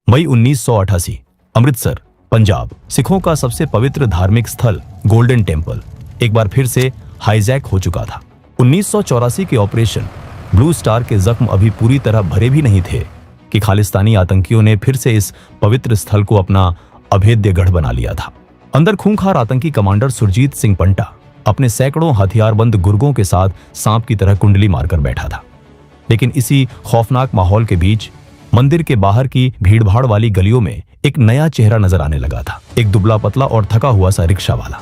मई 1988 अमृतसर, पंजाब। सिखों का सबसे पवित्र धार्मिक स्थल गोल्डन टेम्पल एक बार फिर से हाईजैक हो चुका था। 1984 के ऑपरेशन ब्लू स्टार के जख्म अभी पूरी तरह भरे भी नहीं थे कि खालिस्तानी आतंकियों ने फिर से इस पवित्र स्थल को अपना अभेद्य गढ़ बना लिया था। अंदर खूंखार आतंकी कमांडर सुरजीत सिंह पंटा अपने सैकड़ों हथियारबंद गुर्गों के साथ सांप की तरह कुंडली मारकर बैठा था। लेकिन इसी खौफनाक माहौल के बीच मंदिर के बाहर की भीड़भाड़ वाली गलियों में एक नया चेहरा नजर आने लगा था। एक दुबला पतला और थका हुआ सा रिक्शा वाला।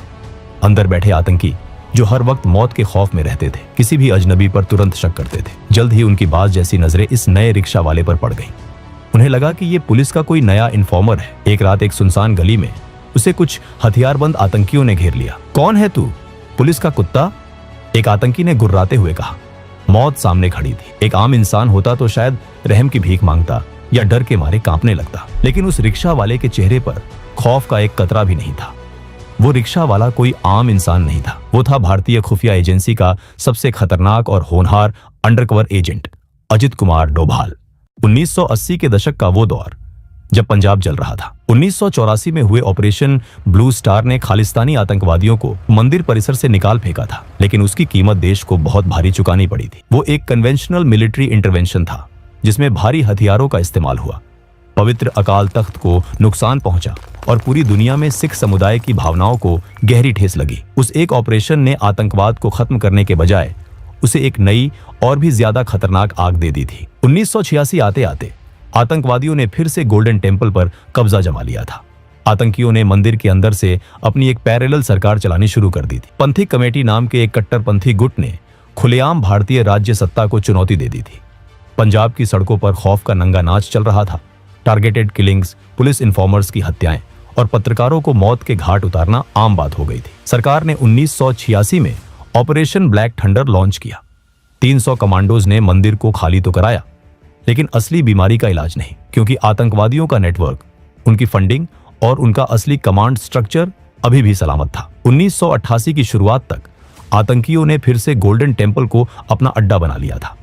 अंदर बैठे आतंकी जो हर वक्त मौत के खौफ में रहते थे, किसी भी अजनबी पर तुरंत शक करते थे। जल्द ही उनकी बाज जैसी नजरें इस नए रिक्शा वाले पर पड़ गईं। उन्हें लगा कि ये पुलिस का कोई नया इन्फॉर्मर है। एक रात एक सुनसान गली में उसे कुछ हथियारबंद आतंकियों ने घेर लिया। कौन है तू? पुलिस का कुत्ता? एक आतंकी ने गुर्राते हुए कहा। मौत सामने खड़ी थी। एक आम इंसान होता तो शायद रहम की भीख मांगता या डर के मारे कांपने लगता, लेकिन उस रिक्शा वाले के चेहरे पर खौफ का एक कतरा भी नहीं था। वो रिक्शा वाला कोई आम इंसान नहीं था। वो था भारतीय खुफिया एजेंसी का सबसे खतरनाक और होनहार अंडरकवर एजेंट अजित कुमार डोभाल। 1980 के दशक का वो दौर जब पंजाब जल रहा था। 1984 में हुए ऑपरेशन ब्लू स्टार ने खालिस्तानी आतंकवादियों को मंदिर परिसर से निकाल फेंका था, लेकिन उसकी कीमत देश को बहुत भारी चुकानी पड़ी थी। वो एक कन्वेंशनल मिलिट्री इंटरवेंशन था जिसमें भारी हथियारों का इस्तेमाल हुआ। पवित्र अकाल तख्त को नुकसान पहुंचा और पूरी दुनिया में सिख समुदाय की भावनाओं को गहरी ठेस लगी। उस एक ऑपरेशन ने आतंकवाद को खत्म करने के बजाय उसे एक नई और भी ज्यादा खतरनाक आग दे दी थी। 1986 आते आते आतंकवादियों ने फिर से गोल्डन टेम्पल पर कब्जा जमा लिया था। आतंकियों ने मंदिर के अंदर से अपनी एक पैरेलल सरकार चलानी शुरू कर दी थी। पंथिक कमेटी नाम के एक कट्टरपंथी गुट ने खुलेआम भारतीय राज्य सत्ता को चुनौती दे दी थी। पंजाब की सड़कों पर खौफ का नंगा नाच चल रहा था। टारगेटेड किलिंग्स, पुलिस इन्फॉर्मर्स की हत्याएं और पत्रकारों को मौत के घाट उतारना आम बात हो गई थी। सरकार ने 1986 में ऑपरेशन ब्लैक थंडर लॉन्च किया। 300 कमांडोज ने मंदिर को खाली तो कराया, लेकिन असली बीमारी का इलाज नहीं, क्योंकि आतंकवादियों का नेटवर्क, उनकी फंडिंग और उनका असली कमांड स्ट्रक्चर अभी भी सलामत था। 1988 की शुरुआत तक आतंकियों ने फिर से गोल्डन टेम्पल को अपना अड्डा बना लिया था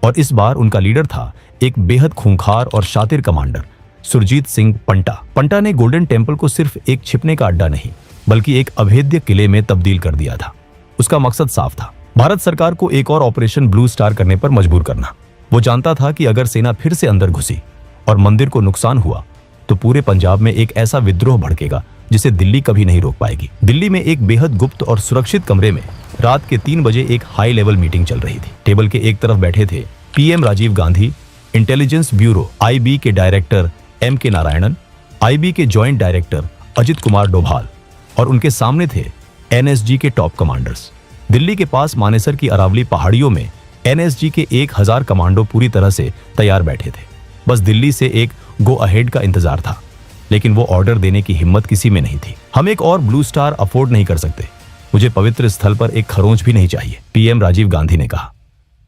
और इस बार उनका लीडर था एक बेहद खूंखार और शातिर कमांडर सुरजीत सिंह पंटा। पंटा ने गोल्डन टेम्पल को सिर्फ एक छिपने का अड्डा नहीं, बल्कि एक अभेद्य किले में तब्दील कर दिया था। उसका मकसद साफ था, भारत सरकार को एक और ऑपरेशन ब्लू स्टार करने पर मजबूर करना। वो जानता था कि अगर सेना फिर से अंदर घुसी और मंदिर को नुकसान हुआ तो पूरे पंजाब में एक ऐसा विद्रोह भड़केगा जिसे दिल्ली कभी नहीं रोक पाएगी। दिल्ली में एक बेहद गुप्त और सुरक्षित कमरे में रात के 3 बजे एक हाई लेवल मीटिंग चल रही थी। टेबल के एक तरफ बैठे थे PM Rajiv Gandhi, intelligence bureau IB के डायरेक्टर एम.के. नारायणन, आईबी के जॉइंट डायरेक्टर अजित कुमार डोभाल और उनके सामने थे एनएसजी के टॉप कमांडर्स। दिल्ली के पास मानेसर की अरावली पहाड़ियों में एनएसजी के 1000 कमांडो पूरी तरह से तैयार बैठे थे। बस दिल्ली से एक गो अहेड का इंतजार था, लेकिन वो ऑर्डर देने की हिम्मत किसी में नहीं थी। हम एक और ब्लू स्टार अफोर्ड नहीं कर सकते। मुझे पवित्र स्थल पर एक खरोंच भी नहीं चाहिए, पीएम राजीव गांधी ने कहा।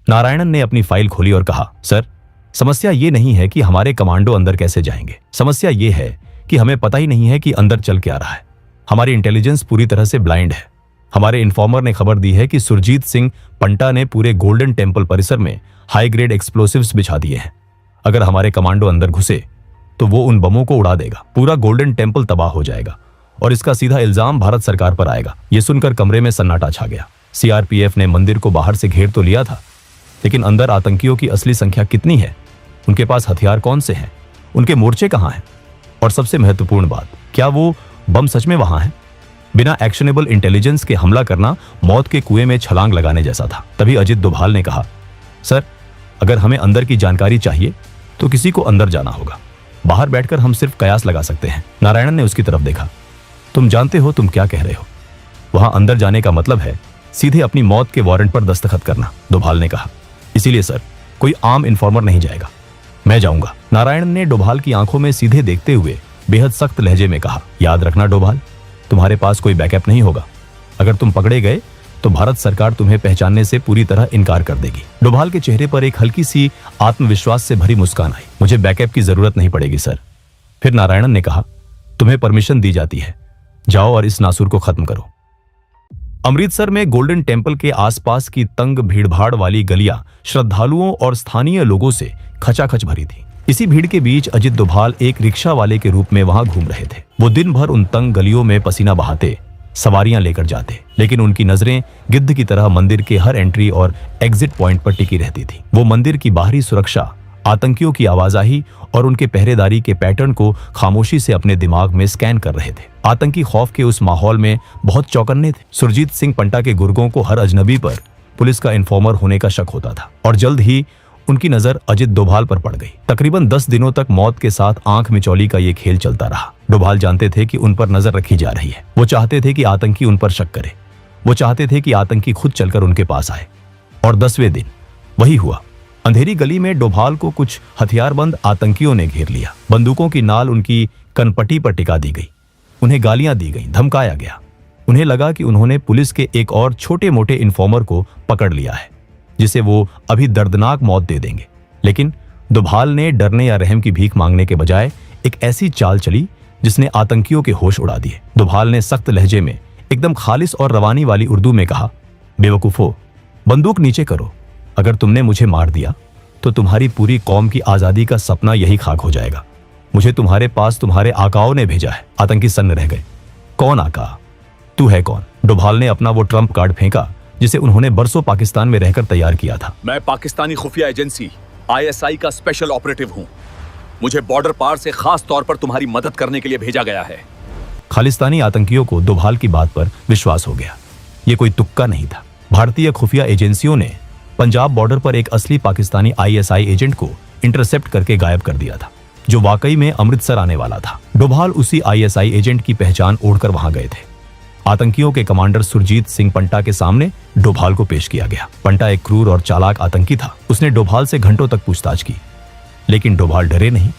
नारायणन ने अपनी फाइल खोली और कहा, सर, समस्या ये नहीं है कि हमारे कमांडो अंदर कैसे जाएंगे। समस्या ये है कि हमें पता ही नहीं है कि अंदर चल क्या रहा है। हमारी इंटेलिजेंस पूरी तरह से ब्लाइंड है। हमारे इन्फॉर्मर ने खबर दी है कि सुरजीत सिंह पंटा ने पूरे गोल्डन टेम्पल परिसर में हाई ग्रेड एक्सप्लोसिव्स बिछा दिए हैं। अगर हमारे कमांडो अंदर घुसे तो वो उन बमों को उड़ा देगा। पूरा गोल्डन टेम्पल तबाह हो जाएगा और इसका सीधा इल्जाम भारत सरकार पर आएगा। ये सुनकर कमरे में सन्नाटा छा गया। सीआरपीएफ ने मंदिर को बाहर से घेर तो लिया था, लेकिन अंदर आतंकियों की असली संख्या कितनी है, उनके पास हथियार कौन से हैं, उनके मोर्चे कहां हैं, और सबसे महत्वपूर्ण बात, क्या वो बम सच में वहां हैं? बिना एक्शनेबल इंटेलिजेंस के हमला करना मौत के कुएं में छलांग लगाने जैसा था। तभी अजित डोभाल ने कहा, सर, अगर हमें अंदर की जानकारी चाहिए तो किसी को अंदर जाना होगा। बाहर बैठकर हम सिर्फ कयास लगा सकते हैं। नारायणन ने उसकी तरफ देखा। तुम जानते हो तुम क्या कह रहे हो? वहां अंदर जाने का मतलब है सीधे अपनी मौत के वारंट पर दस्तखत करना, डोभाल ने कहा। इसीलिए सर, कोई आम इन्फॉर्मर नहीं जाएगा, मैं जाऊंगा। नारायणन ने डोभाल की आंखों में सीधे देखते हुए बेहद सख्त लहजे में कहा, याद रखना डोभाल, तुम्हारे पास कोई बैकअप नहीं होगा। अगर तुम पकड़े गए तो भारत सरकार तुम्हें पहचानने से पूरी तरह इनकार कर देगी। डोभाल के चेहरे पर एक हल्की सी आत्मविश्वास से भरी मुस्कान आई। मुझे बैकअप की जरूरत नहीं पड़ेगी सर। फिर नारायणन ने कहा, तुम्हें परमिशन दी जाती है, जाओ और इस नासूर को खत्म करो। अमृतसर में गोल्डन टेम्पल के आसपास की तंग भीड़भाड़ वाली गलियां श्रद्धालुओं और स्थानीय लोगों से खचाखच भरी थी। इसी भीड़ के बीच अजित डोभाल एक रिक्शा वाले के रूप में वहां घूम रहे थे। वो दिन भर उन तंग गलियों में पसीना बहाते सवारियां लेकर जाते, लेकिन उनकी नजरें गिद्ध की तरह मंदिर के हर एंट्री और एग्जिट पॉइंट पर टिकी रहती थी। वो मंदिर की बाहरी सुरक्षा, आतंकियों की आवाजाही और उनके पहरेदारी के पैटर्न को खामोशी से अपने दिमाग में स्कैन कर रहे थे। आतंकी खौफ के उस माहौल में बहुत चौकन्ने थे। सुरजीत सिंह पंटा के गुर्गों को हर अजनबी पर पुलिस का इन्फॉर्मर होने का शक होता था और जल्द ही उनकी नजर अजित डोभाल पर पड़ गई। तकरीबन 10 दिनों तक मौत के साथ आंख मिचौली का ये खेल चलता रहा। डोभाल जानते थे कि उन पर नजर रखी जा रही है। वो चाहते थे कि आतंकी उन पर शक करे। वो चाहते थे कि आतंकी खुद चलकर उनके पास आए। और 10वें दिन वही हुआ। अंधेरी गली में डोभाल को कुछ हथियारबंद आतंकियों ने घेर लिया। बंदूकों की नाल उनकी कनपटी पर टिका दी गई। उन्हें गालियां दी गई, धमकाया गया। उन्हें लगा कि उन्होंने पुलिस के एक और छोटे मोटे इन्फॉर्मर को पकड़ लिया है, जिसे वो अभी दर्दनाक मौत दे देंगे। लेकिन डोभाल ने डरने या रहम की भीख मांगने के बजाय एक ऐसी चाल चली जिसने आतंकियों के होश उड़ा दिए। डोभाल ने सख्त लहजे में एकदम खालिस और रवानी वाली उर्दू में कहा, बेवकूफो, बंदूक नीचे करो। अगर तुमने मुझे मार दिया तो तुम्हारी पूरी कौम की आजादी का सपना यही खाक हो जाएगा। मुझे तुम्हारे पास तुम्हारे आकाओं ने भेजा है। आतंकी सन्न रह गए। कौन आका? तू है कौन? डोभाल ने अपना वो ट्रम्प कार्ड फेंका जिसे उन्होंने बरसों पाकिस्तान में रहकर तैयार किया था। मैं पाकिस्तानी खुफिया एजेंसी ISI का स्पेशल ऑपरेटिव हूँ। मुझे बॉर्डर पार से खास तौर पर तुम्हारी मदद करने के लिए भेजा गया है। खालिस्तानी आतंकियों को डोभाल की बात पर विश्वास हो गया। ये कोई तुक्का नहीं था। भारतीय खुफिया एजेंसियों ने पंजाब बॉर्डर पर एक असली पाकिस्तानी ISI एजेंट को इंटरसेप्ट करके गायब कर दिया था, जो वाकई में अमृतसर आने वाला था। डोभाल उसी ISI एजेंट की पहचान ओढ़कर वहां गए थे। आतंकियों के कमांडर सुरजीत सिंह पंटा के सामने डोभाल को पेश किया गया। पंटा एक क्रूर और चालाक आतंकी था। उसने डोभाल से घंटों तक पूछताछ की, लेकिन डोभाल डरे नहीं।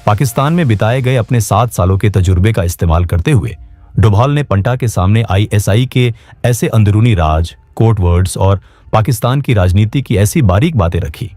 पाकिस्तान में बिताए गए अपने 7 सालों के तजुर्बे का इस्तेमाल करते हुए डोभाल ने पंटा के सामने ISI के ऐसे अंदरूनी राज, कोड वर्ड्स और पाकिस्तान की राजनीति की ऐसी बारीक बातें रखी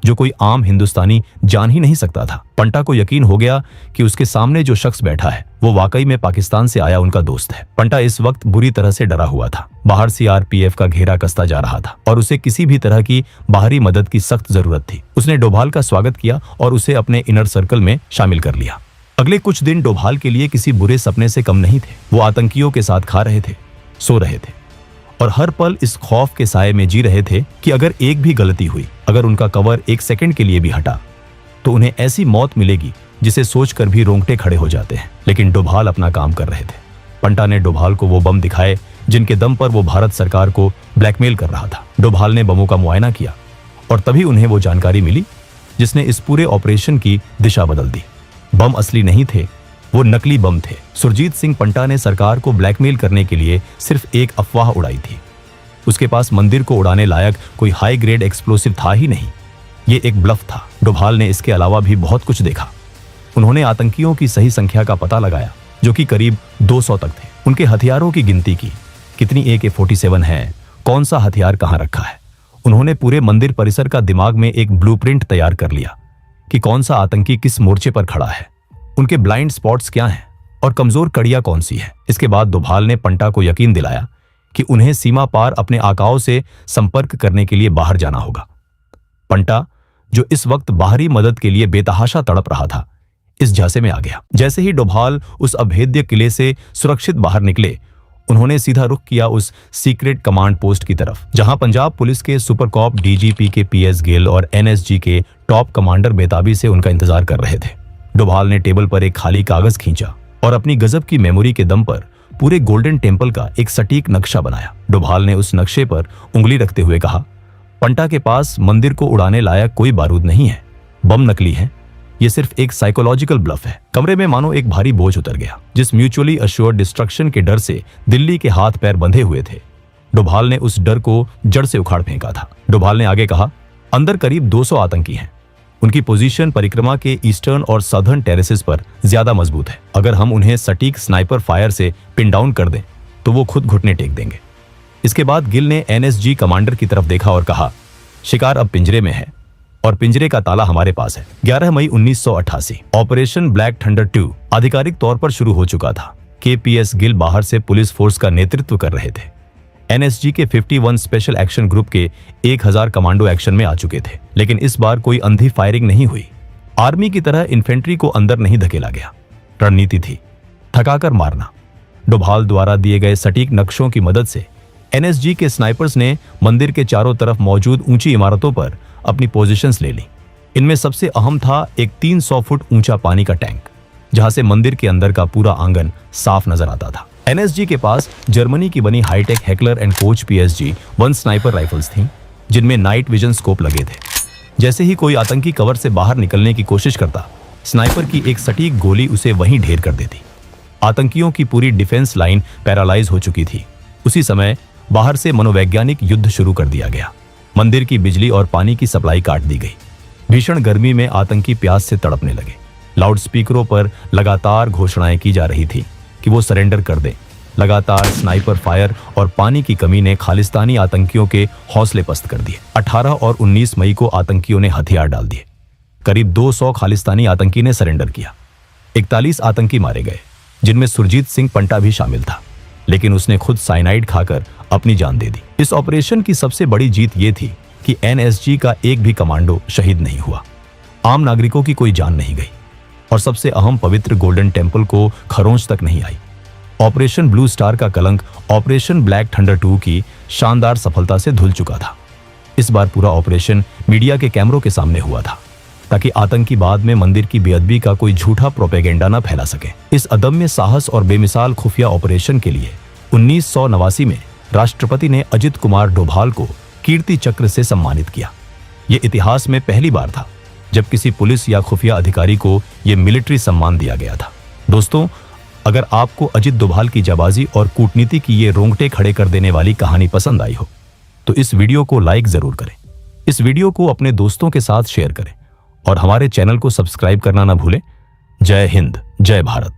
जो कोई आम हिंदुस्तानी जान ही नहीं सकता था। पंटा को यकीन हो गया कि उसके सामने जो शख्स बैठा है वो वाकई में पाकिस्तान से आया उनका दोस्त है। पंटा इस वक्त बुरी तरह से डरा हुआ था। बाहर CRPF का घेरा कसता जा रहा था और उसे किसी भी तरह की बाहरी मदद की सख्त जरूरत थी। उसने डोभाल का स्वागत किया और उसे अपने इनर सर्कल में शामिल कर लिया। अगले कुछ दिन डोभाल के लिए किसी बुरे सपने से कम नहीं थे। वो आतंकियों के साथ खा रहे थे, सो रहे थे और हर पल इस खौफ के साए में जी रहे थे कि अगर एक भी गलती हुई, अगर उनका कवर 1 सेकंड के लिए भी हटा, तो उन्हें ऐसी मौत मिलेगी जिसे सोचकर भी रोंगटे खड़े हो जाते हैं। लेकिन डोभाल अपना काम कर रहे थे। पंटा ने डोभाल को वो बम दिखाए जिनके दम पर वो भारत सरकार को ब्लैकमेल कर रहा था। डोभाल ने बमों का मुआयना किया और तभी उन्हें वो जानकारी मिली जिसने इस पूरे ऑपरेशन की दिशा बदल दी। बम असली नहीं थे, वो नकली बम थे। सुरजीत सिंह पंटा ने सरकार को ब्लैकमेल करने के लिए सिर्फ एक अफवाह उड़ाई थी। उसके पास मंदिर को उड़ाने लायक कोई हाई ग्रेड एक्सप्लोसिव था ही नहीं। ये एक ब्लफ था। डोभाल ने इसके अलावा भी बहुत कुछ देखा। उन्होंने आतंकियों की सही संख्या का पता लगाया, जो कि करीब 200 तक थे। उनके हथियारों की गिनती की, कितनी AK-47 है, कौन सा हथियार कहां रखा है। उन्होंने पूरे मंदिर परिसर का दिमाग में एक ब्लूप्रिंट तैयार कर लिया कि कौन सा आतंकी किस मोर्चे पर खड़ा है, उनके ब्लाइंड स्पॉट्स क्या हैं और कमजोर कड़ियां कौन सी है। इसके बाद डोभाल ने पंटा को यकीन दिलाया कि उन्हें सीमा पार अपने आकाओं से संपर्क करने के लिए बाहर जाना होगा। पंटा, जो इस वक्त बाहरी मदद के लिए बेतहाशा तड़प रहा था, इस झांसे में आ गया। जैसे ही डोभाल उस अभेद्य किले से सुरक्षित बाहर निकले, उन्होंने सीधा रुख किया उस सीक्रेट कमांड पोस्ट की तरफ, जहां पंजाब पुलिस के सुपर कॉप DGP के PS गिल और NSG के टॉप कमांडर बेताबी से उनका इंतजार कर रहे थे। डोभाल ने टेबल पर एक खाली कागज खींचा और अपनी गजब की मेमोरी के दम पर पूरे गोल्डन टेम्पल का एक सटीक नक्शा बनाया। डोभाल ने उस नक्शे पर उंगली रखते हुए कहा, पंटा के पास मंदिर को उड़ाने लायक कोई बारूद नहीं है, बम नकली है, ये सिर्फ एक साइकोलॉजिकल ब्लफ है। कमरे में मानो एक भारी बोझ उतर गया, जिस म्यूचुअली अश्योर्ड डिस्ट्रक्शन के डर से दिल्ली के हाथ पैर बंधे हुए थे। डोभाल ने उस डर को जड़ से उखाड़ फेंका था। डोभाल ने आगे कहा, अंदर करीब 200 आतंकी हैं। उनकी पोजीशन परिक्रमा के ईस्टर्न और सदर्न टेरेसेस पर ज्यादा मजबूत है। अगर हम उन्हें सटीक स्नाइपर फायर से पिन डाउन कर दें तो वो खुद घुटने टेक देंगे। इसके बाद गिल ने NSG कमांडर की तरफ देखा और कहा, शिकार अब पिंजरे में है और पिंजरे का ताला हमारे पास है। 11 मई 1988 ऑपरेशन ब्लैक थंडर 2 आधिकारिक तौर पर शुरू हो चुका था। KPS गिल बाहर से पुलिस फोर्स का नेतृत्व कर रहे थे। NSG के 51 स्पेशल एक्शन ग्रुप के 1000 कमांडो एक्शन में आ चुके थे, लेकिन इस बार कोई अंधी फायरिंग नहीं हुई। आर्मी की तरह इन्फेंट्री को अंदर नहीं धकेला गया। रणनीति थी थकाकर मारना। डोभाल द्वारा दिए गए सटीक नक्शों की मदद से एनएसजी के स्नाइपर्स ने मंदिर के चारों तरफ मौजूद ऊंची इमारतों पर अपनी पोजीशंस ले ली। इनमें सबसे अहम था एक 300 फुट ऊंचा पानी का टैंक, जहां से मंदिर के अंदर का पूरा आंगन साफ नजर आता था। एनएसजी के पास जर्मनी की बनी hi-tech Heckler and Koch PSG-1 sniper rifles थीं, जिनमें नाइट विजन स्कोप लगे थे। जैसे ही कोई आतंकी कवर से बाहर निकलने की कोशिश करता, स्नाइपर की एक सटीक गोली उसे वहीं ढेर कर देती। आतंकियों की पूरी डिफेंस लाइन पैरालाइज हो चुकी थी। उसी समय बाहर से मनोवैज्ञानिक युद्ध शुरू कर दिया गया। मंदिर की बिजली और पानी की सप्लाई काट दी गई। भीषण गर्मी में आतंकी प्यास से तड़पने लगे। लाउड स्पीकरों पर लगातार घोषणाएं की जा रही थी कि वो सरेंडर कर दें। लगातार स्नाइपर फायर और पानी की कमी ने खालिस्तानी आतंकियों के हौसले पस्त कर दिए। 18 और 19 मई को आतंकियों ने हथियार डाल दिए। करीब 200 खालिस्तानी आतंकी ने सरेंडर किया। 41 आतंकी मारे गए, जिनमें सुरजीत सिंह पंटा भी शामिल था, लेकिन उसने खुद साइनाइड खाकर अपनी जान दे दी। इस ऑपरेशन की सबसे बड़ी जीत ये थी कि एनएसजी का एक भी कमांडो शहीद नहीं हुआ, आम नागरिकों की कोई जान नहीं गई और सबसे अहम पवित्र गोल्डन टेम्पल को खरोंच तक नहीं आई। ऑपरेशन ब्लू स्टार का कलंक ऑपरेशन ब्लैक थंडर 2 की शानदार सफलता से धुल चुका था। इस बार पूरा ऑपरेशन मीडिया के कैमरों के सामने हुआ था, ताकि आतंकी बाद में मंदिर की बेअदबी का कोई झूठा प्रोपेगेंडा न फैला सके। इस अदम्य साहस और बेमिसाल खुफिया ऑपरेशन के लिए 1989 में राष्ट्रपति ने अजित कुमार डोभाल को कीर्ति चक्र से सम्मानित किया। यह इतिहास में पहली बार था जब किसी पुलिस या खुफिया अधिकारी को यह मिलिट्री सम्मान दिया गया था। दोस्तों, अगर आपको अजित डोभाल की जाबाजी और कूटनीति की ये रोंगटे खड़े कर देने वाली कहानी पसंद आई हो, तो इस वीडियो को लाइक जरूर करें, इस वीडियो को अपने दोस्तों के साथ शेयर करें और हमारे चैनल को सब्सक्राइब करना ना भूलें। जय हिंद, जय भारत।